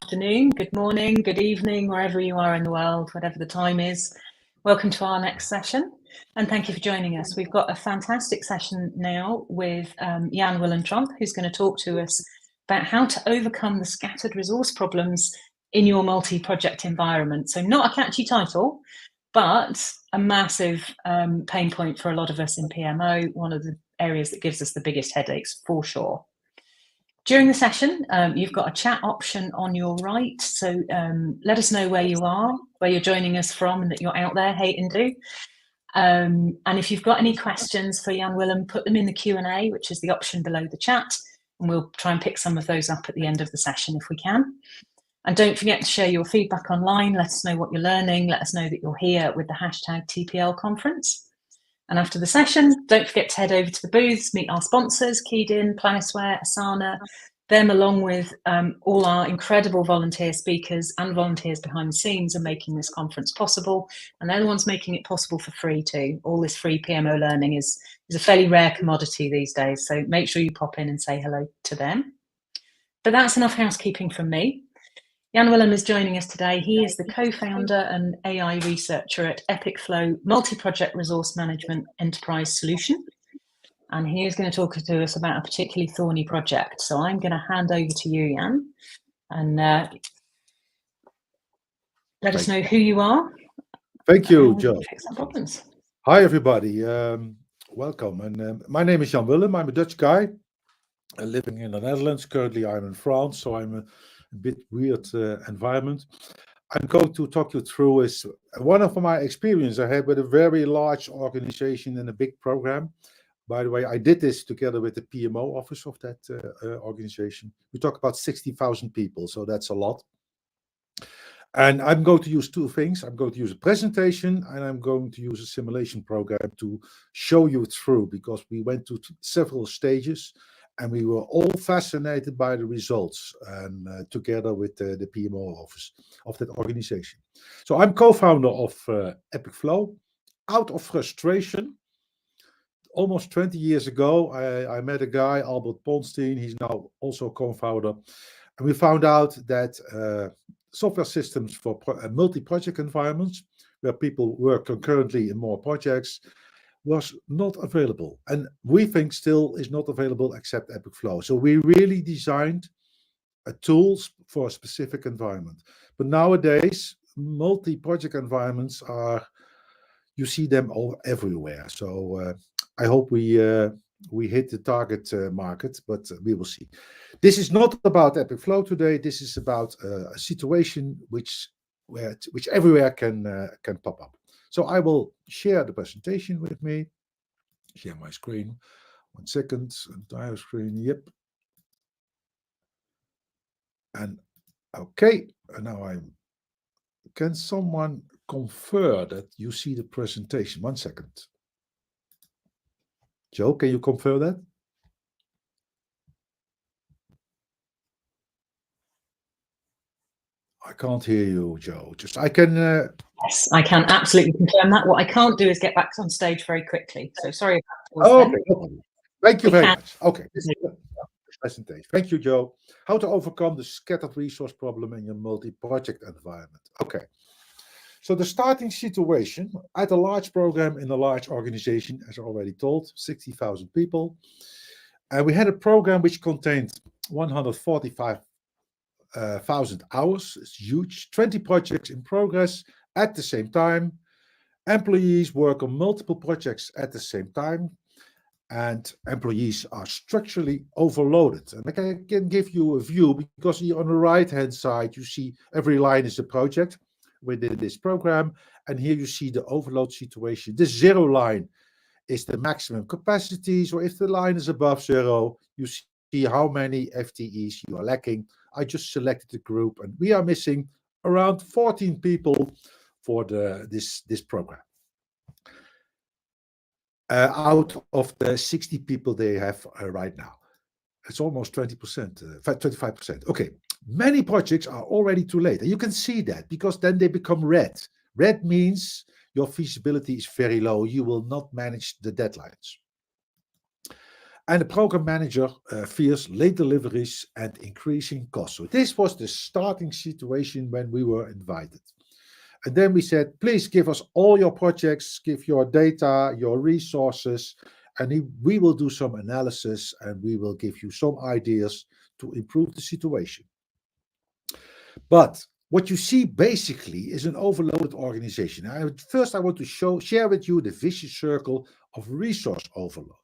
afternoon, good morning, good evening, wherever you are in the world, whatever the time is. Welcome to our next session, and thank you for joining us. We've got a fantastic session now with Jan Willem Tromp, who's going to talk to us about how to overcome the scattered resource problems in your multi-project environment. So not a catchy title, but a massive pain point for a lot of us in PMO, one of the areas that gives us the biggest headaches for sure. During the session, you've got a chat option on your right, so let us know where you are, where you're joining us from, and that you're out there, hate and do. And if you've got any questions for Jan Willem, put them in the Q&A, which is the option below the chat, and we'll try and pick some of those up at the end of the session if we can. And don't forget to share your feedback online, let us know what you're learning, let us know that you're here with the hashtag TPL conference. And after the session, don't forget to head over to the booths, meet our sponsors, Keyed In, Planisware, Asana, them along with all our incredible volunteer speakers and volunteers behind the scenes are making this conference possible. And they're the ones making it possible for free too. All this free PMO learning is a fairly rare commodity these days. So make sure you pop in and say hello to them. But that's enough housekeeping from me. Jan Willem is joining us today. He is the co-founder and AI researcher at EpicFlow Multi-Project Resource Management Enterprise Solution. And he is going to talk to us about a particularly thorny project. So I'm going to hand over to you, Jan, and let us know who you are. Thank you, Joe. Fix our problems. Hi, everybody. Welcome. And my name is Jan Willem. I'm a Dutch guy living in the Netherlands. Currently, I'm in France, so I'm a bit weird environment. I'm going to talk you through is one of my experience I had with a very large organization in a big program. By the way, I did this together with the PMO office of that organization. We talk about 60,000 people, so that's a lot. And I'm going to use two things. I'm going to use a presentation and I'm going to use a simulation program to show you through, because we went to several stages and we were all fascinated by the results, and together with the PMO office of that organization. So I'm co-founder of EpicFlow. Out of frustration, almost 20 years ago, I met a guy, Albert Ponstein. He's now also co-founder. And we found out that software systems for multi-project environments, where people work concurrently in more projects, was not available, and we think still is not available except EpicFlow. So we really designed tools for a specific environment. But nowadays, multi-project environments are, you see them all everywhere. So I hope we hit the target market, but we will see. This is not about EpicFlow today. This is about a situation which everywhere can pop up. So I will share the presentation with me. Share my screen. 1 second. Entire screen. Yep. And okay. And now can someone confirm that you see the presentation? 1 second. Joe, can you confirm that? I can't hear you, Joe. Just I can. Yes, I can absolutely confirm that. What I can't do is get back on stage very quickly. So sorry about that. Okay, no problem. Thank you very much. Okay, this is the presentation. Thank you, Joe. How to overcome the scattered resource problem in your multi-project environment. Okay. So the starting situation, I had a large program in a large organization, as I already told, 60,000 people. And we had a program which contained 145,000 hours. It's huge. 20 projects in progress at the same time. Employees work on multiple projects at the same time. And employees are structurally overloaded. And I can give you a view, because here on the right-hand side, you see every line is a project within this program. And here you see the overload situation. The 0 line is the maximum capacity. So if the line is above 0, you see how many FTEs you are lacking. I just selected the group, and we are missing around 14 people for this program. Out of the 60 people they have right now. It's almost 20%, 25%. Okay, many projects are already too late. And you can see that, because then they become red. Red means your feasibility is very low. You will not manage the deadlines. And the program manager fears late deliveries and increasing costs. So this was the starting situation when we were invited. And then we said, please give us all your projects, give your data, your resources, and we will do some analysis and we will give you some ideas to improve the situation. But what you see basically is an overloaded organization. First, I want to share with you the vicious circle of resource overload.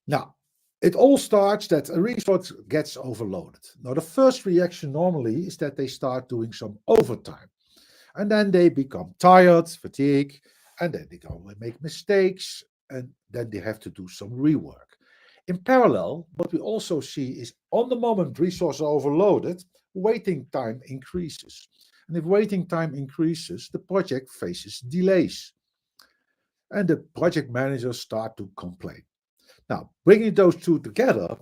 Now, it all starts that a resource gets overloaded. Now, the first reaction normally is that they start doing some overtime. And then they become tired, fatigue, and then they go and make mistakes, and then they have to do some rework. In parallel, what we also see is on the moment resources are overloaded, waiting time increases. And if waiting time increases, the project faces delays. And the project managers start to complain. Now, bringing those two together,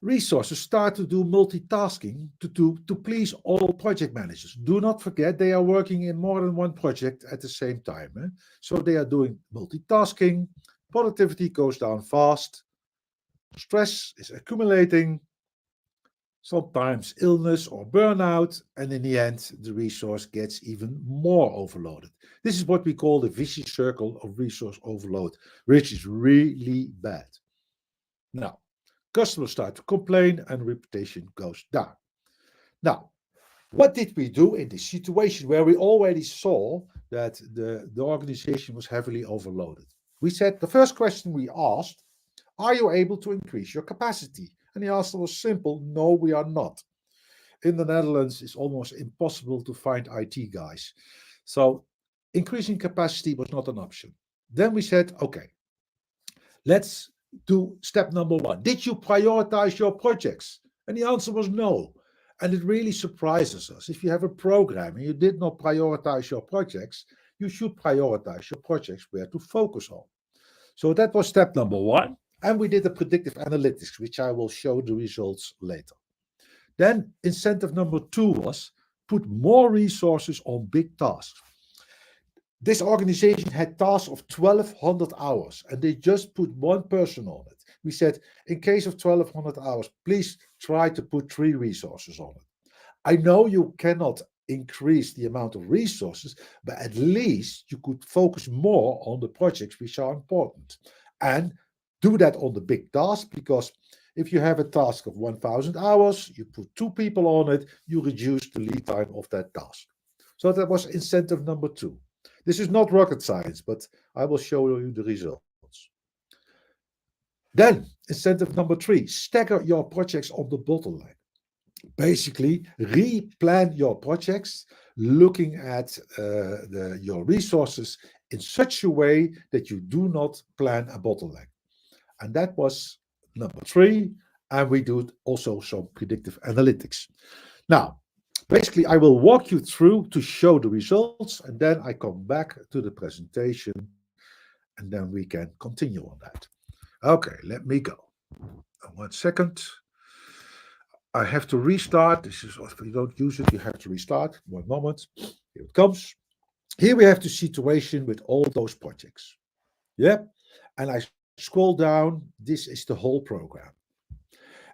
resources start to do multitasking to please all project managers. Do not forget they are working in more than one project at the same time. So they are doing multitasking, productivity goes down fast, stress is accumulating, sometimes illness or burnout, and in the end, the resource gets even more overloaded. This is what we call the vicious circle of resource overload, which is really bad. Now, customers start to complain and reputation goes down. Now, what did we do in this situation where we already saw that the organization was heavily overloaded? We said, the first question we asked, are you able to increase your capacity? And the answer was simple, no, we are not. In the Netherlands, it's almost impossible to find IT guys. So increasing capacity was not an option. Then we said, okay, let's do step number one. Did you prioritize your projects? And the answer was no. And it really surprises us. If you have a program and you did not prioritize your projects, you should prioritize your projects where to focus on. So that was step number one. And we did the predictive analytics, which I will show the results later. Then incentive number two was put more resources on big tasks. This organization had tasks of 1,200 hours, and they just put one person on it. We said, in case of 1,200 hours, please try to put 3 resources on it. I know you cannot increase the amount of resources, but at least you could focus more on the projects which are important. And do that on the big task, because if you have a task of 1,000 hours, you put 2 people on it, you reduce the lead time of that task. So that was incentive number 2. This is not rocket science, but I will show you the results. Then, incentive number 3, stagger your projects on the bottleneck. Basically, replan your projects, looking at your resources in such a way that you do not plan a bottleneck. And that was number 3, and we do also some predictive analytics. Now, basically, I will walk you through to show the results, and then I come back to the presentation, and then we can continue on that. Okay, let me go. 1 second. I have to restart. This is, if you don't use it, you have to restart. 1 moment. Here it comes. Here we have the situation with all those projects. Yeah, and I scroll down. This is the whole program.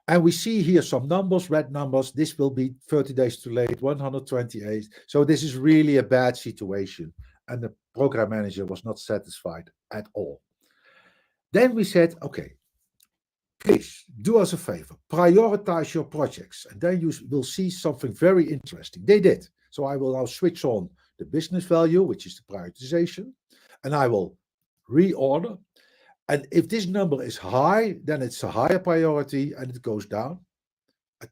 And we see here some numbers, red numbers. This will be 30 days too late, 128. So this is really a bad situation. And the program manager was not satisfied at all. Then we said, okay, please do us a favor, prioritize your projects. And then you will see something very interesting. They did. So I will now switch on the business value, which is the prioritization. And I will reorder. And if this number is high, then it's a higher priority and it goes down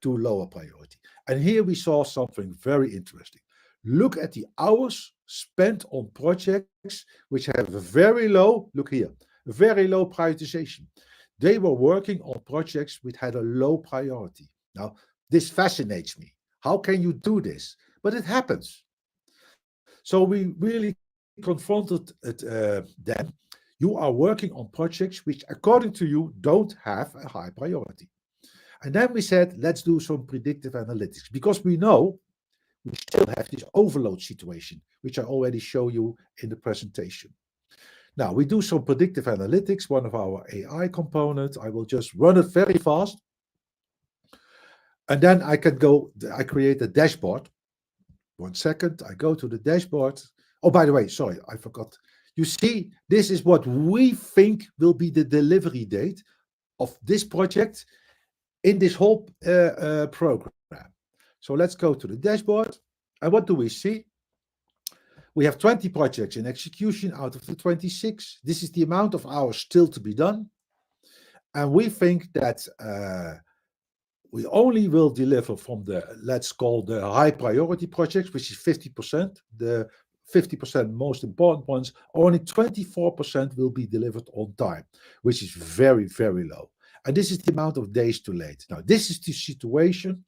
to lower priority. And here we saw something very interesting. Look at the hours spent on projects which have a very low, look here, a very low prioritization. They were working on projects which had a low priority. Now, this fascinates me. How can you do this? But it happens. So we really confronted them. You are working on projects which, according to you, don't have a high priority. And then we said, let's do some predictive analytics, because we know we still have this overload situation, which I already show you in the presentation. Now we do some predictive analytics, one of our AI components. I will just run it very fast. And then I create a dashboard. 1 second, I go to the dashboard. Oh, by the way, sorry, I forgot. You see, this is what we think will be the delivery date of this project in this whole program. So let's go to the dashboard. And what do we see? We have 20 projects in execution out of the 26. This is the amount of hours still to be done. And we think that we only will deliver from the, let's call the high priority projects, which is 50%, the 50% most important ones, only 24% will be delivered on time, which is very, very low. And this is the amount of days too late. Now, this is the situation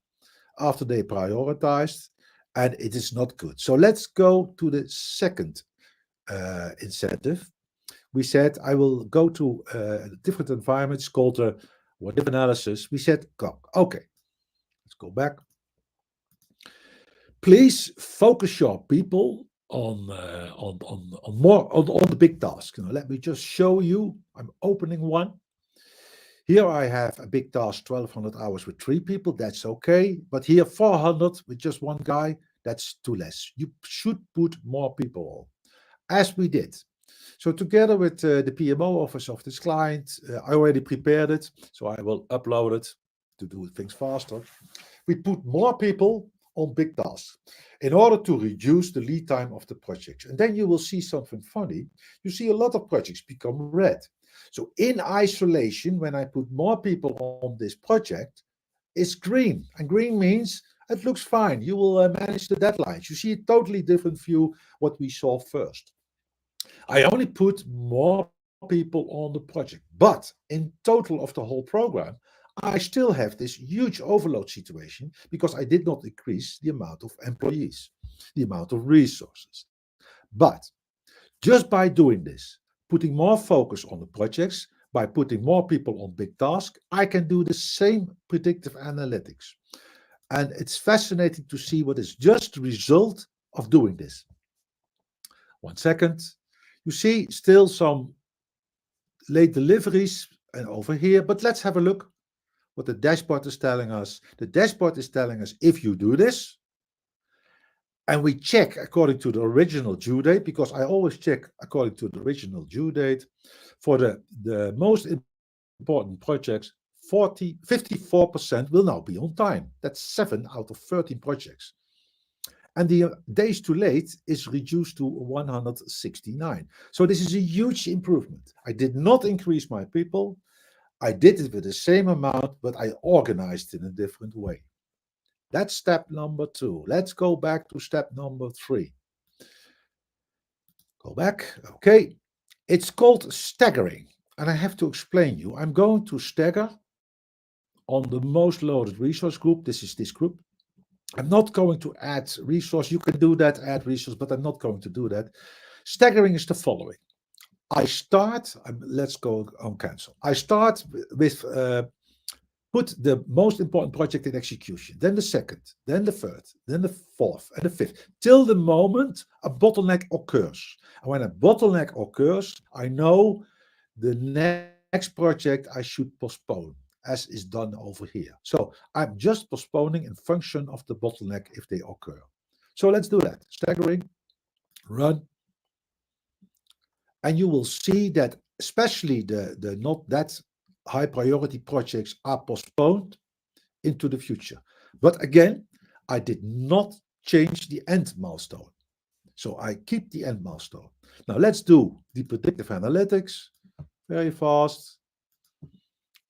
after they prioritized, and it is not good. So let's go to the second incentive. We said, I will go to different environments called what-if analysis. We said, okay, let's go back. Please focus your people on the big task. Let me just show you. I'm opening one. Here I have a big task, 1,200 hours with 3 people. That's okay. But here 400 with just 1 guy. That's too less. You should put more people on, as we did. So together with the PMO office of this client, I already prepared it. So I will upload it to do things faster. We put more people on big tasks in order to reduce the lead time of the projects. And then you will see something funny. You see a lot of projects become red. So in isolation, when I put more people on this project, it's green. And green means it looks fine. You will manage the deadlines. You see a totally different view what we saw first. I only put more people on the project. But in total of the whole program, I still have this huge overload situation because I did not increase the amount of employees, the amount of resources. But just by doing this, putting more focus on the projects, by putting more people on big tasks, I can do the same predictive analytics. And it's fascinating to see what is just the result of doing this. 1 second. You see still some late deliveries and over here, but let's have a look what the dashboard is telling us. The dashboard is telling us if you do this, and we check according to the original due date, because I always check according to the original due date. For the most important projects, 54% will now be on time. That's 7 out of 13 projects. And the days too late is reduced to 169. So this is a huge improvement. I did not increase my people. I did it with the same amount, but I organized in a different way. That's step number 2. Let's go back to step number 3. Go back. Okay. It's called staggering. And I have to explain you. I'm going to stagger on the most loaded resource group. This is this group. I'm not going to add resource. You can do that, add resource, but I'm not going to do that. Staggering is the following. I start, let's go on cancel. I start with, put the most important project in execution, then the second, then the third, then the fourth, and the fifth, till the moment a bottleneck occurs. And when a bottleneck occurs, I know the next project I should postpone, as is done over here. So I'm just postponing in function of the bottleneck if they occur. So let's do that. Staggering, run. And you will see that especially the not that high priority projects are postponed into the future. But again, I did not change the end milestone. So I keep the end milestone. Now let's do the predictive analytics very fast.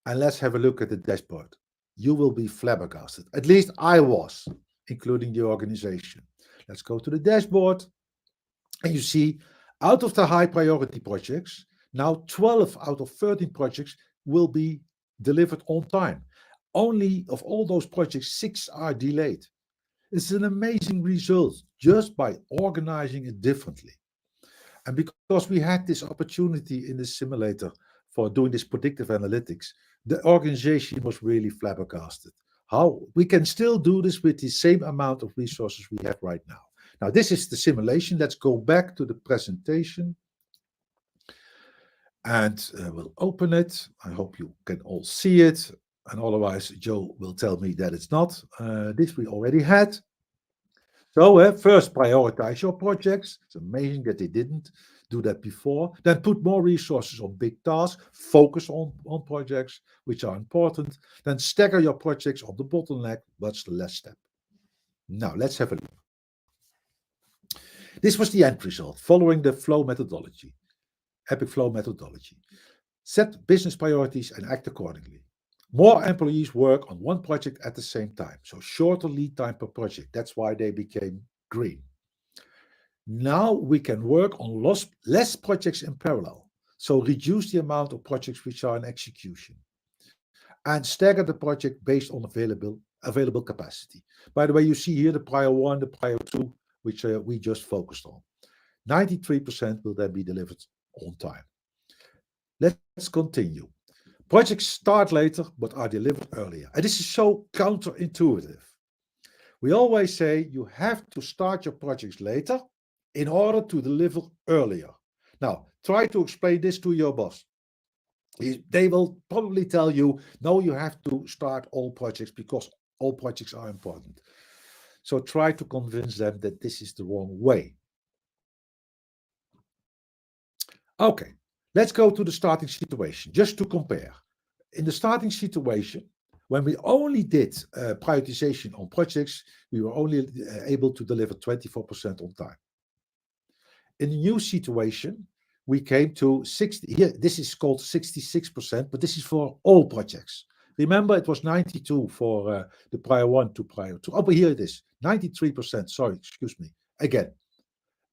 And let's have a look at the dashboard. You will be flabbergasted. At least I was, including the organization. Let's go to the dashboard. And you see, out of the high priority projects, now 12 out of 13 projects will be delivered on time. Only of all those projects, 6 are delayed. It's an amazing result just by organizing it differently. And because we had this opportunity in this simulator for doing this predictive analytics, the organization was really flabbergasted. How we can still do this with the same amount of resources we have right now. Now, this is the simulation. Let's go back to the presentation. and we'll open it. I hope you can all see it. And otherwise, Joe will tell me that it's not. This we already had. So first, prioritize your projects. It's amazing that they didn't do that before. Then put more resources on big tasks. Focus on projects which are important. Then stagger your projects on the bottleneck. What's the last step? Now, let's have a look. This was the end result following the flow methodology, epic flow methodology. Set business priorities and act accordingly. More employees work on one project at the same time, so shorter lead time per project. That's why they became green. Now we can work on less projects in parallel, so reduce the amount of projects which are in execution, and stagger the project based on available capacity. By the way, you see here the prior one, the prior two, which we just focused on. 93% will then be delivered on time. Let's continue. Projects start later but are delivered earlier. And this is so counterintuitive. We always say you have to start your projects later in order to deliver earlier. Now, try to explain this to your boss. They will probably tell you, no, you have to start all projects because all projects are important. So try to convince them that this is the wrong way. Okay, let's go to the starting situation, just to compare. In the starting situation, when we only did prioritization on projects, we were only able to deliver 24% on time. In the new situation, we came to 60. Here, this is called 66%, but this is for all projects. Remember, it was 92 for the prior one to prior two. Oh, but here it is, 93%. Sorry, excuse me. Again,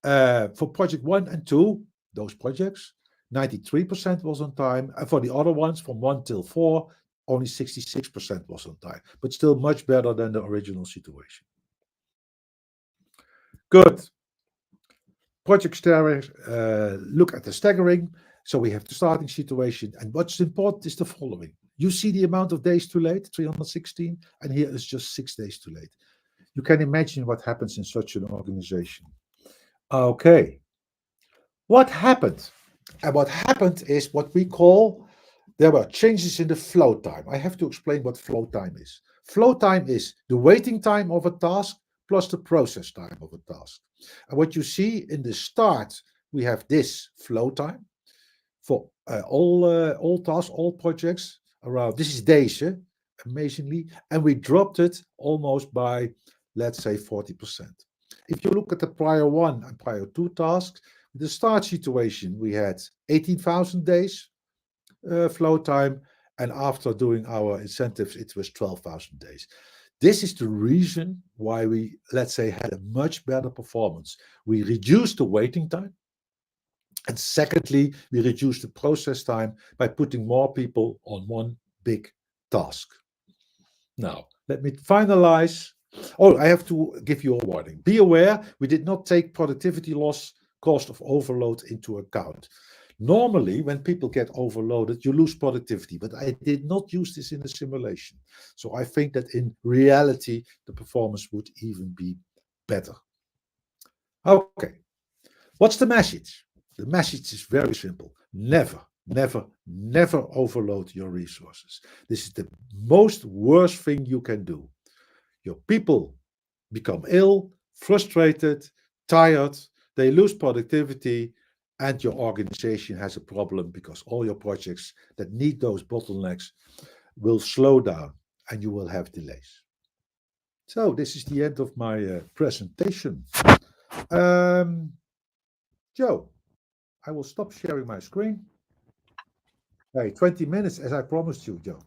for project 1 and 2, those projects, 93% was on time. And for the other ones, from 1 till 4, only 66% was on time. But still much better than the original situation. Good. Project staggering, look at the staggering. So we have the starting situation. And what's important is the following. You see the amount of days too late, 316, and here is just 6 days too late. You can imagine what happens in such an organization. Okay. What happened? And what happened is what we call, there were changes in the flow time. I have to explain what flow time is. Flow time is the waiting time of a task plus the process time of a task. And what you see in the start, we have this flow time for all tasks, all projects around. This is days, amazingly. And we dropped it almost by, let's say, 40%. If you look at the prior one and prior two tasks, the start situation, we had 18,000 days flow time, and after doing our incentives, it was 12,000 days. This is the reason why we, let's say, had a much better performance. We reduced the waiting time, and secondly, we reduced the process time by putting more people on one big task. Now, let me finalize. Oh, I have to give you a warning. Be aware, we did not take productivity loss, cost of overload into account. Normally, when people get overloaded, you lose productivity, but I did not use this in the simulation. So I think that in reality, the performance would even be better. Okay, what's the message? The message is very simple. Never, never, never overload your resources. This is the most worst thing you can do. Your people become ill, frustrated, tired, they lose productivity, and your organization has a problem because all your projects that need those bottlenecks will slow down and you will have delays. So this is the end of my presentation. Joe, I will stop sharing my screen. Hey, 20 minutes as I promised you, Joe.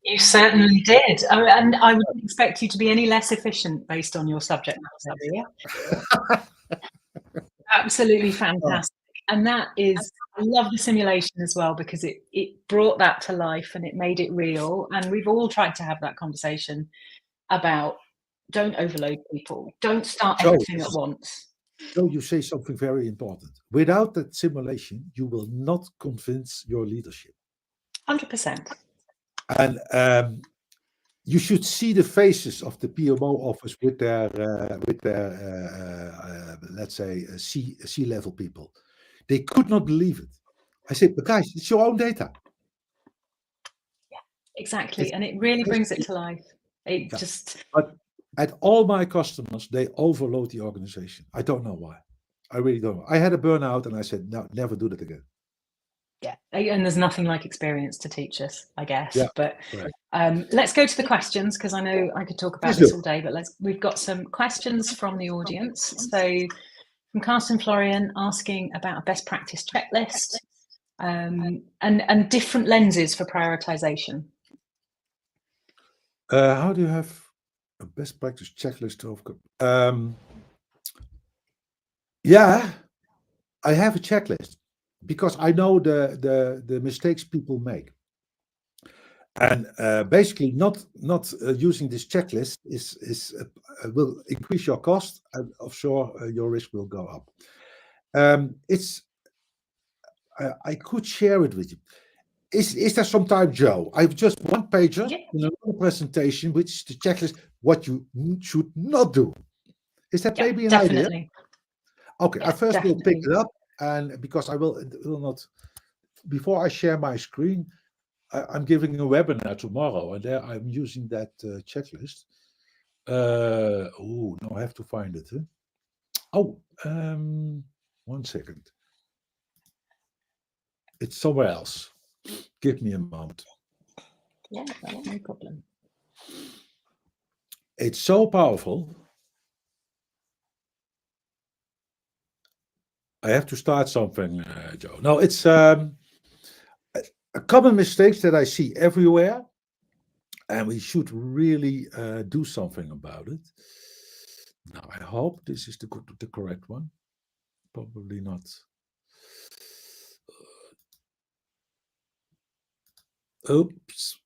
You certainly did. And I wouldn't expect you to be any less efficient based on your subject matter. Absolutely fantastic. And that is, I love the simulation as well, because it brought that to life and it made it real. And we've all tried to have that conversation about don't overload people. Don't start everything at once. So you say something very important. Without that simulation, you will not convince your leadership. 100%. And you should see the faces of the PMO office with their let's say, C-level people. They could not believe it. I said, but guys, it's your own data. Exactly, and it really brings it to life. But at all my customers, they overload the organization. I don't know why. I really don't know. I had a burnout and I said, no, never do that again. Yeah, and there's nothing like experience to teach us, I guess. Yeah, but right. Let's go to the questions, because I know I could talk about this all day, but we've got some questions from the audience. So from Carsten Florian asking about a best practice checklist and different lenses for prioritization. How do you have a best practice checklist of? Yeah, I have a checklist because I know the mistakes people make, and basically not using this checklist is will increase your cost, and offshore your risk will go up. I could share it with you. Is there some time, Joe? I've just one pager in another presentation, which is the checklist, what you should not do. Is that maybe an idea? Okay, I first will pick it up, and because I will not, before I share my screen, I'm giving a webinar tomorrow, and there I'm using that checklist. Oh, no, I have to find it. Huh? Oh, 1 second. It's somewhere else. Give me a moment. Yeah, no problem. It's so powerful. I have to start something, Joe. No, it's a common mistakes that I see everywhere, and we should really do something about it. Now, I hope this is the correct one. Probably not. Oops.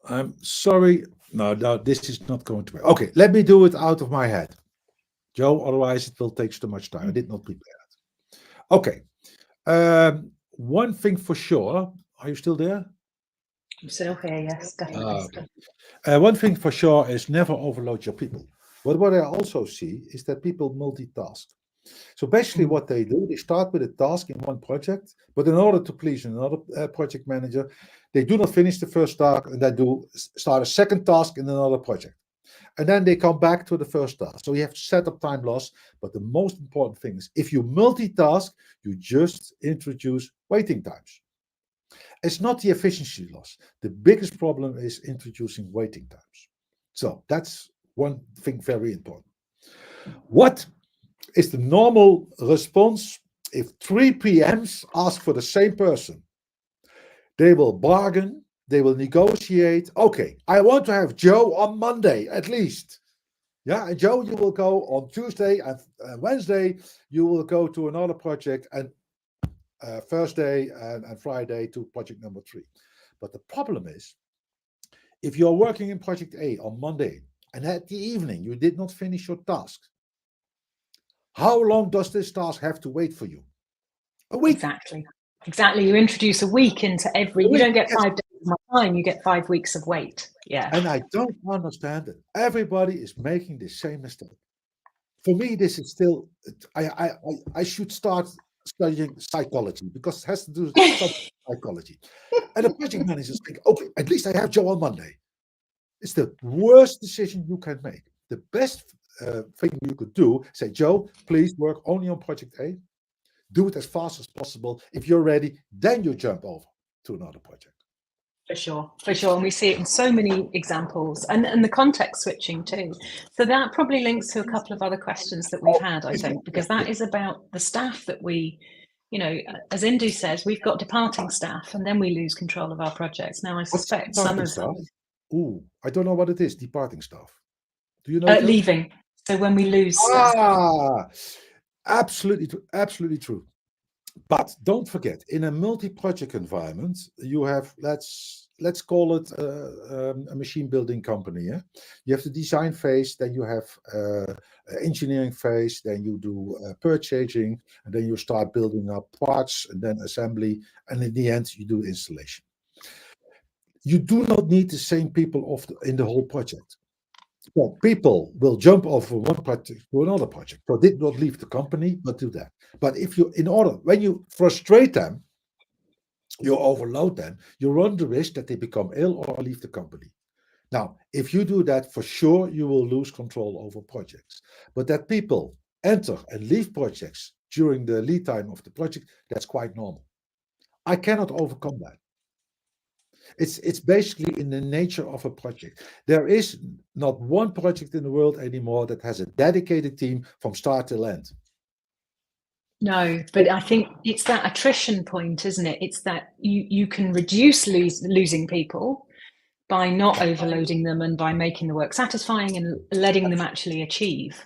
I'm sorry. No, this is not going to work. Okay, let me do it out of my head, Joe. Otherwise, it will take too much time. I did not prepare it. Okay. One thing for sure. Are you still there? I'm still here, yes, definitely. One thing for sure is never overload your people. But what I also see is that people multitask. So basically what they do, they start with a task in one project, but in order to please another project manager, they do not finish the first task and then start a second task in another project. And then they come back to the first task. So you have to set up time loss. But the most important thing is if you multitask, you just introduce waiting times. It's not the efficiency loss. The biggest problem is introducing waiting times. So that's one thing very important. What is the normal response if 3 PMs ask for the same person? They will bargain, they will negotiate. Okay, I want to have Joe on Monday at least. Yeah, and Joe, you will go on Tuesday, and Wednesday you will go to another project, and Thursday and Friday to project number 3. But the problem is, if you're working in project A on Monday and at the evening you did not finish your task, how long does this task have to wait for you? A week. Exactly. You introduce a week into you don't get 5 days of time, you get 5 weeks of wait. Yeah. And I don't understand it. Everybody is making the same mistake. For me, this is still, I should start studying psychology because it has to do with psychology. And the project managers think, okay, at least I have Joe on Monday. It's the worst decision you can make. The best thing you could do, say, Joe, please work only on project A. Do it as fast as possible. If you're ready, then you jump over to another project. For sure. And we see it in so many examples, and the context switching too. So that probably links to a couple of other questions that we've had, I think, because that is about the staff that we, as Indu says, we've got departing staff and then we lose control of our projects. Now, I suspect some of them. Ooh, I don't know what it is, departing staff. Do you know? Leaving. So when we lose staff. Absolutely true. But don't forget, in a multi-project environment, you have, let's call it a machine building company. Yeah? You have the design phase, then you have engineering phase, then you do purchasing, and then you start building up parts, and then assembly, and in the end, you do installation. You do not need the same people in the whole project. Well, people will jump off from one project to another project. So did not leave the company, but do that. But when you frustrate them, you overload them, you run the risk that they become ill or leave the company. Now, if you do that, for sure, you will lose control over projects. But that people enter and leave projects during the lead time of the project, that's quite normal. I cannot overcome that. It's basically in the nature of a project. There is not one project in the world anymore that has a dedicated team from start till end. No, but I think it's that attrition point, isn't it? It's that you can reduce losing people by not overloading them and by making the work satisfying and letting them actually achieve.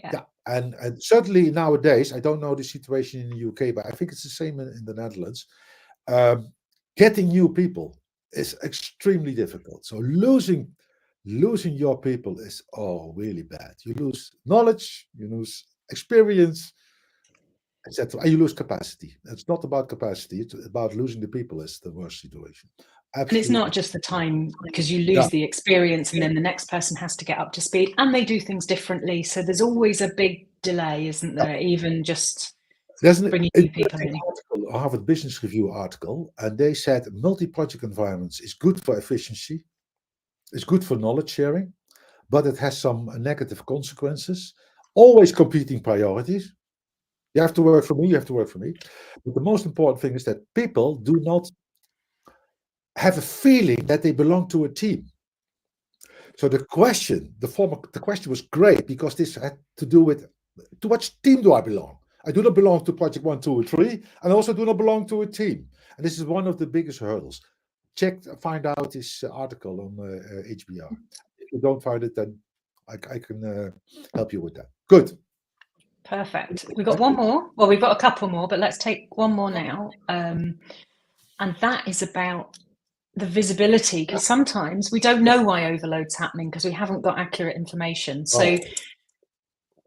Yeah, and certainly nowadays, I don't know the situation in the UK, but I think it's the same in the Netherlands. Getting new people is extremely difficult. So losing your people is really bad. You lose knowledge, you lose experience, etc. And you lose capacity. It's not about capacity; it's about losing the people. Is the worst situation. Absolutely. And it's not just the time, because you lose the experience and then the next person has to get up to speed and they do things differently. So there's always a big delay, isn't there? Even just bringing new people in. Article, a Harvard Business Review article, and they said multi-project environments is good for efficiency, it's good for knowledge sharing, but it has some negative consequences. Always competing priorities. You have to work for me, you have to work for me. But the most important thing is that people do not have a feeling that they belong to a team. So the question was great because this had to do with, to which team do I belong? I do not belong to project 1, 2, or 3, and I also do not belong to a team. And this is one of the biggest hurdles. Find out this article on HBR. If you don't find it, then I can help you with that. Good. Perfect. We've got one more. Well, we've got a couple more, but let's take one more now. And that is about the visibility, because sometimes we don't know why overload's happening because we haven't got accurate information. So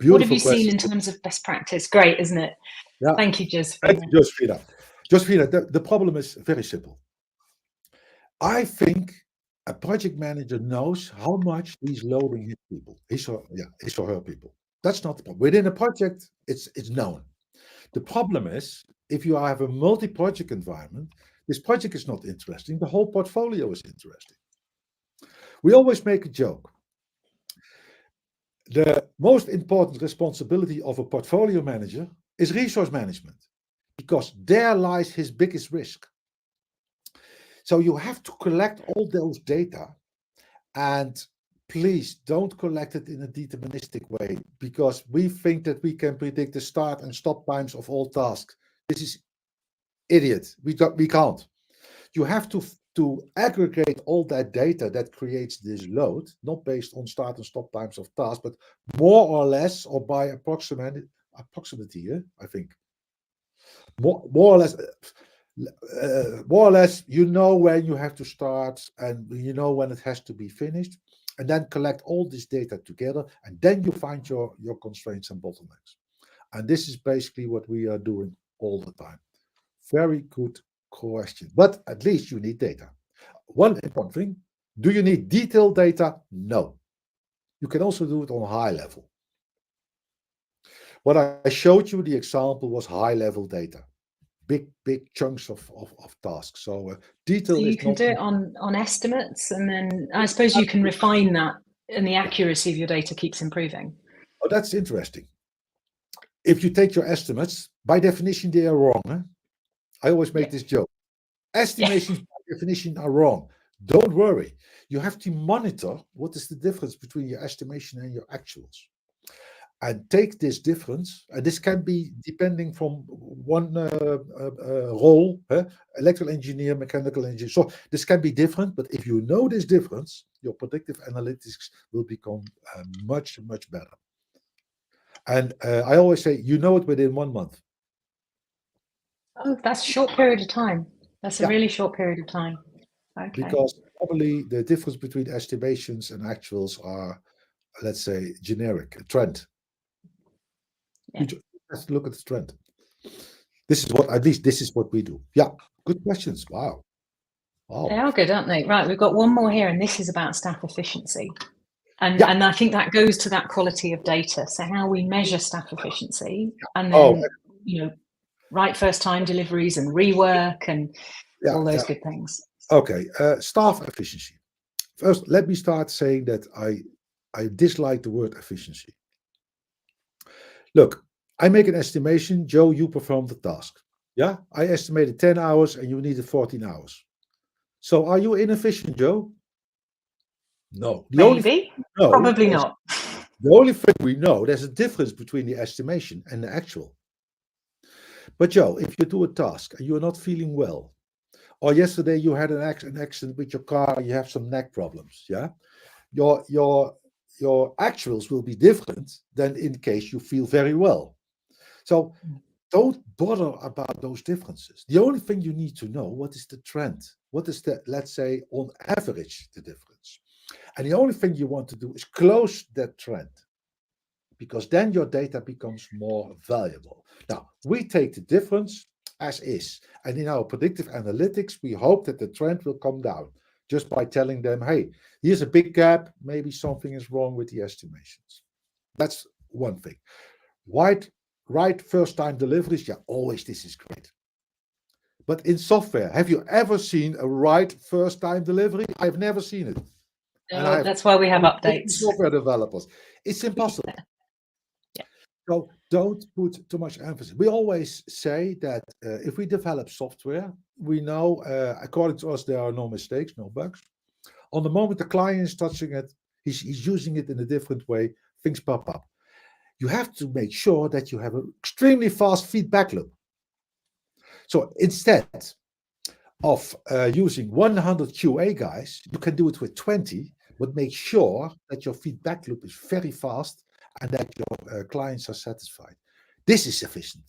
what have you seen in terms of best practice? Great, isn't it? Yeah. Thank you, Josephina. Thank you, Josephina. Josephina, the problem is very simple. I think a project manager knows how much he's loading his people, his or her people. That's not the problem. Within a project, it's known. The problem is, if you have a multi-project environment, this project is not interesting. The whole portfolio is interesting. We always make a joke. The most important responsibility of a portfolio manager is resource management, because there lies his biggest risk. So you have to collect all those data, and please don't collect it in a deterministic way, because we think that we can predict the start and stop times of all tasks. This is idiot. We can't. You have to aggregate all that data that creates this load, not based on start and stop times of tasks, but more or less, or by approximately, I think. More or less, you know when you have to start and you know when it has to be finished, and then collect all this data together, and then you find your constraints and bottlenecks. And this is basically what we are doing all the time. Very good question, but at least you need data. One important thing, do you need detailed data? No. You can also do it on high level. What I showed you, the example was high level data. Big chunks of tasks. So detail. So you can do it on estimates, and then I suppose you can refine that, and the accuracy of your data keeps improving. Oh, that's interesting. If you take your estimates, by definition, they are wrong. Huh? I always make this joke. Estimations by definition are wrong. Don't worry. You have to monitor what is the difference between your estimation and your actuals. And take this difference, and this can be depending from one role, electrical engineer, mechanical engineer. So this can be different, but if you know this difference, your predictive analytics will become much, much better. And I always say, you know it within 1 month. Oh, that's a short period of time. That's a really short period of time. Okay. Because probably the difference between estimations and actuals are, let's say, generic, a trend. You just have to look at the trend. This is what, at least this is what we do. Yeah, good questions. Wow. They are good, aren't they? Right, we've got one more here, and this is about staff efficiency. And I think that goes to that quality of data. So how we measure staff efficiency, and then right first time deliveries and rework and all those good things. Okay, staff efficiency. First, let me start saying that I dislike the word efficiency. Look, I make an estimation. Joe, you performed the task. Yeah, I estimated 10 hours and you needed 14 hours. So are you inefficient, Joe? No. Probably not. The only thing we know, there's a difference between the estimation and the actual. But Joe, if you do a task and you're not feeling well, or yesterday you had an accident with your car, you have some neck problems, yeah? Your actuals will be different than in case you feel very well. So don't bother about those differences. The only thing you need to know, what is the trend? What is the, let's say, on average, the difference? And the only thing you want to do is close that trend, because then your data becomes more valuable. Now, we take the difference as is. And in our predictive analytics, we hope that the trend will come down just by telling them, hey, here's a big gap. Maybe something is wrong with the estimations. That's one thing. Right first time deliveries, yeah, always this is great. But in software, have you ever seen a right first time delivery? I've never seen it. No, that's why we have updates. Software developers. It's impossible. Yeah. So don't put too much emphasis. We always say that if we develop software, we know, according to us, there are no mistakes, no bugs. On the moment the client is touching it, he's using it in a different way, things pop up. You have to make sure that you have an extremely fast feedback loop. So instead of using 100 QA guys, you can do it with 20, but make sure that your feedback loop is very fast and that your clients are satisfied. This is efficient.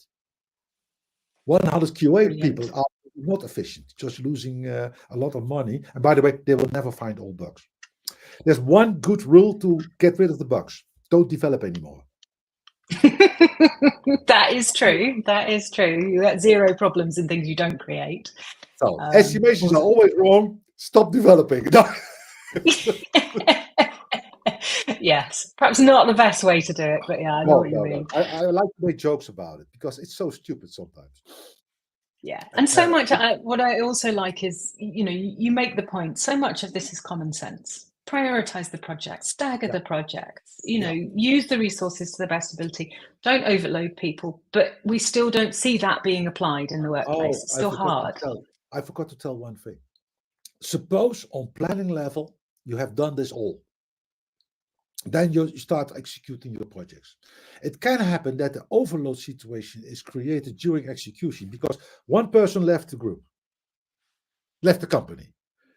100 QA people are not efficient, just losing a lot of money. And by the way, they will never find all bugs. There's one good rule to get rid of the bugs. Don't develop anymore. That is true. That is true. You get zero problems in things you don't create. So estimations are always wrong. Stop developing. Yes, perhaps not the best way to do it, but yeah, I know what you mean. I like to make jokes about it because it's so stupid sometimes. Yeah, and so much. What I also like is, you make the point. So much of this is common sense. Prioritize the project, stagger the projects. Use the resources to the best ability. Don't overload people. But we still don't see that being applied in the workplace. It's still hard. I forgot to tell one thing. Suppose on planning level you have done this all. Then you start executing your projects. It can happen that the overload situation is created during execution because one person left the group, left the company.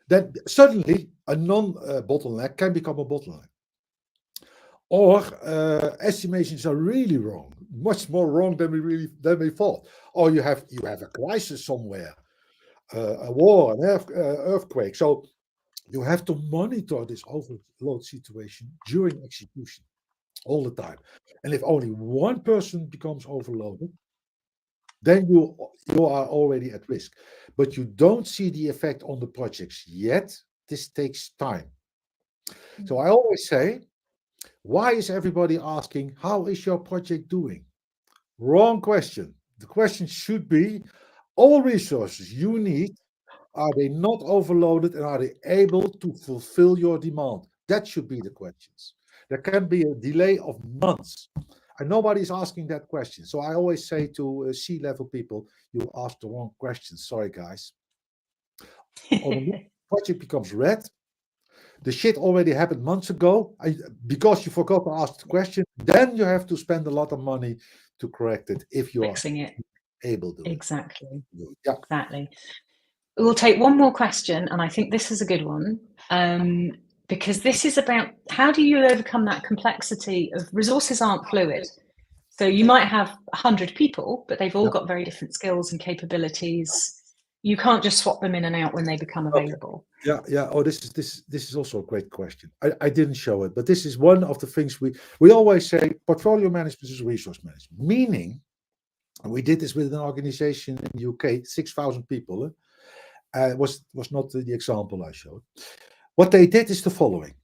Then suddenly a non-bottleneck can become a bottleneck. Or estimations are really wrong, much more wrong than we thought. Or you have a crisis somewhere, a war, an earthquake. So you have to monitor this overload situation during execution all the time. And if only one person becomes overloaded, then you are already at risk. But you don't see the effect on the projects yet. This takes time. So I always say, why is everybody asking, how is your project doing? Wrong question. The question should be, all resources you need, are they not overloaded and are they able to fulfill your demand? That should be the questions. There can be a delay of months and nobody's asking that question. So I always say to C-level people, you asked the wrong question. Sorry, guys. When the project becomes red, the shit already happened months ago. Because you forgot to ask the question, then you have to spend a lot of money to correct it if you are able to. Exactly. Yeah. Exactly. We'll take one more question, and I think this is a good one, because this is about how do you overcome that complexity of resources aren't fluid. So you might have 100 people, but they've all got very different skills and capabilities. You can't just swap them in and out when they become available. Yeah. Oh, this is also a great question. I didn't show it, but this is one of the things we always say. Portfolio management is resource management. Meaning, we did this with an organization in the UK, 6,000 people. Was not the example I showed. What they did is the following.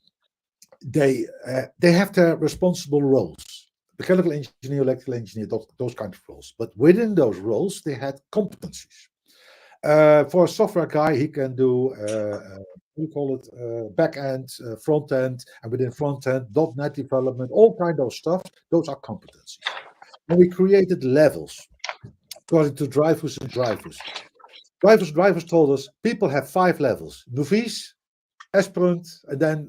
They have their responsible roles. mechanical engineer, electrical engineer, those kind of roles. But within those roles, they had competencies. For a software guy, he can do, back end, front end, and within front end, .NET development, all kind of stuff. Those are competencies. And we created levels according to drivers and drivers. Drivers told us people have 5 levels: novice, aspirant, and then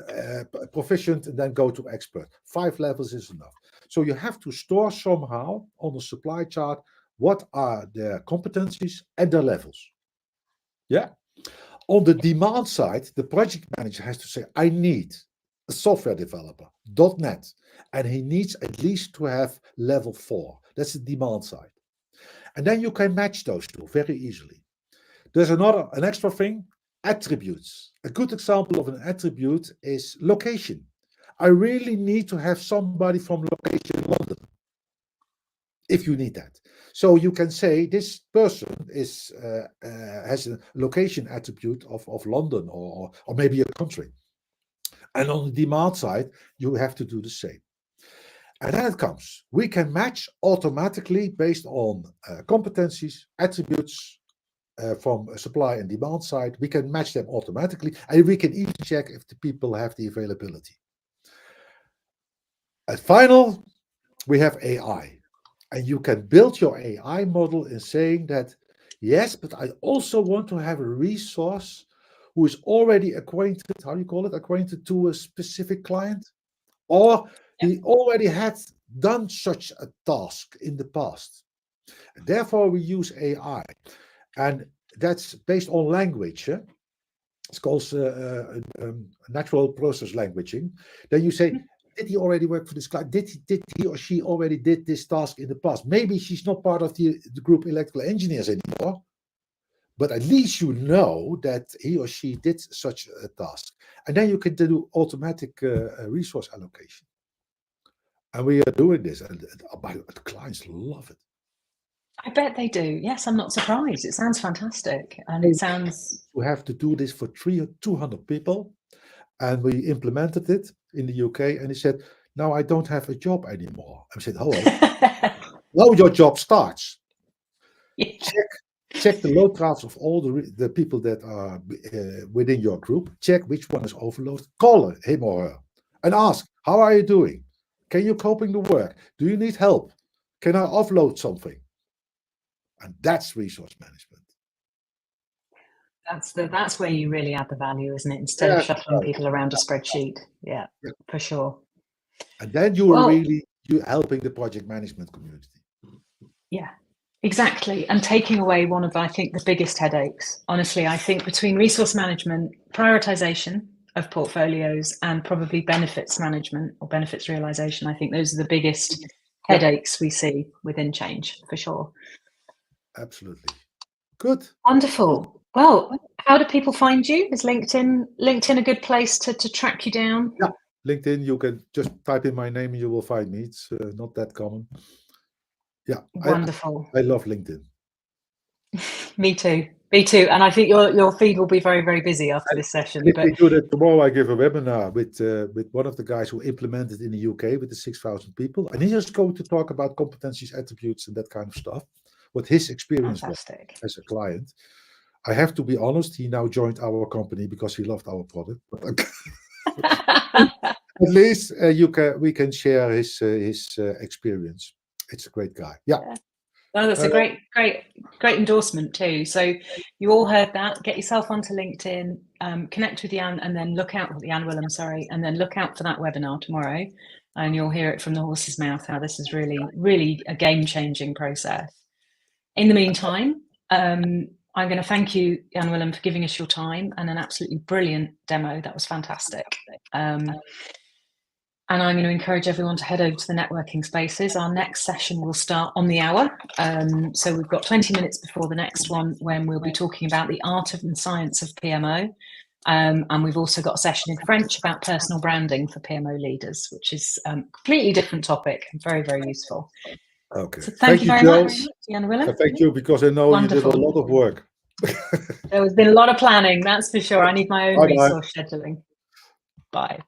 proficient, and then go to expert. 5 levels is enough. So you have to store somehow on the supply chart what are their competencies and their levels. Yeah. On the demand side, the project manager has to say, I need a software developer, .NET, and he needs at least to have level 4. That's the demand side. And then you can match those two very easily. There's an extra thing, attributes. A good example of an attribute is location. I really need to have somebody from location London, if you need that. So you can say this person has a location attribute of London or maybe a country. And on the demand side, you have to do the same. And then it comes. We can match automatically based on competencies, attributes from supply and demand side. We can match them automatically, and we can even check if the people have the availability. At final, we have AI. And you can build your AI model in saying that, yes, but I also want to have a resource who is already acquainted, how do you call it, acquainted to a specific client, or he already had done such a task in the past. And therefore, we use AI. And that's based on language. It's called natural process languaging. Then you say, did he already work for this client? Did he or she already did this task in the past? Maybe she's not part of the group electrical engineers anymore, but at least you know that he or she did such a task. And then you can do automatic resource allocation. And we are doing this, and the clients love it. I bet they do. Yes, I'm not surprised. It sounds fantastic. And it sounds... We have to do this for 200 people. And we implemented it in the UK, and he said, now I don't have a job anymore. I said, hello, now your job starts. Yeah. Check the load graphs of all the people that are within your group. Check which one is overloaded. Call him or her and ask, how are you doing? Can you coping the work? Do you need help? Can I offload something? And that's resource management. That's where you really add the value, isn't it? Instead of shuffling people around a spreadsheet. Yeah, for sure. And then you're helping the project management community. Yeah, exactly. And taking away one of, I think, the biggest headaches. Honestly, I think between resource management, prioritization of portfolios, and probably benefits management or benefits realization, I think those are the biggest headaches we see within change, for sure. Absolutely. Good. Wonderful. Well, how do people find you? Is LinkedIn a good place to track you down? Yeah, LinkedIn, you can just type in my name and you will find me. It's not that common. Yeah. Wonderful. I love LinkedIn. Me too. And I think your feed will be very, very busy after this session. If we do that tomorrow, I give a webinar with one of the guys who implemented in the UK with the 6,000 people. And he's just going to talk about competencies, attributes, and that kind of stuff. What his experience was as a client. I have to be honest, he now joined our company because he loved our product. At least we can share his experience. It's a great guy. Yeah. Well, that's a great endorsement too. So you all heard that. Get yourself onto LinkedIn, connect with Jan, and then look out for Jan Willem, and then look out for that webinar tomorrow, and you'll hear it from the horse's mouth how this is really, really a game-changing process. In the meantime, I'm going to thank you, Jan Willem, for giving us your time and an absolutely brilliant demo. That was fantastic. And I'm going to encourage everyone to head over to the networking spaces. Our next session will start on the hour. So we've got 20 minutes before the next one when we'll be talking about the art and science of PMO. And we've also got a session in French about personal branding for PMO leaders, which is a completely different topic and very, very useful. Okay. So thank you very much, Jan Willem. Thank you, because I know you did a lot of work. There has been a lot of planning, that's for sure. I need my own resource scheduling. Bye.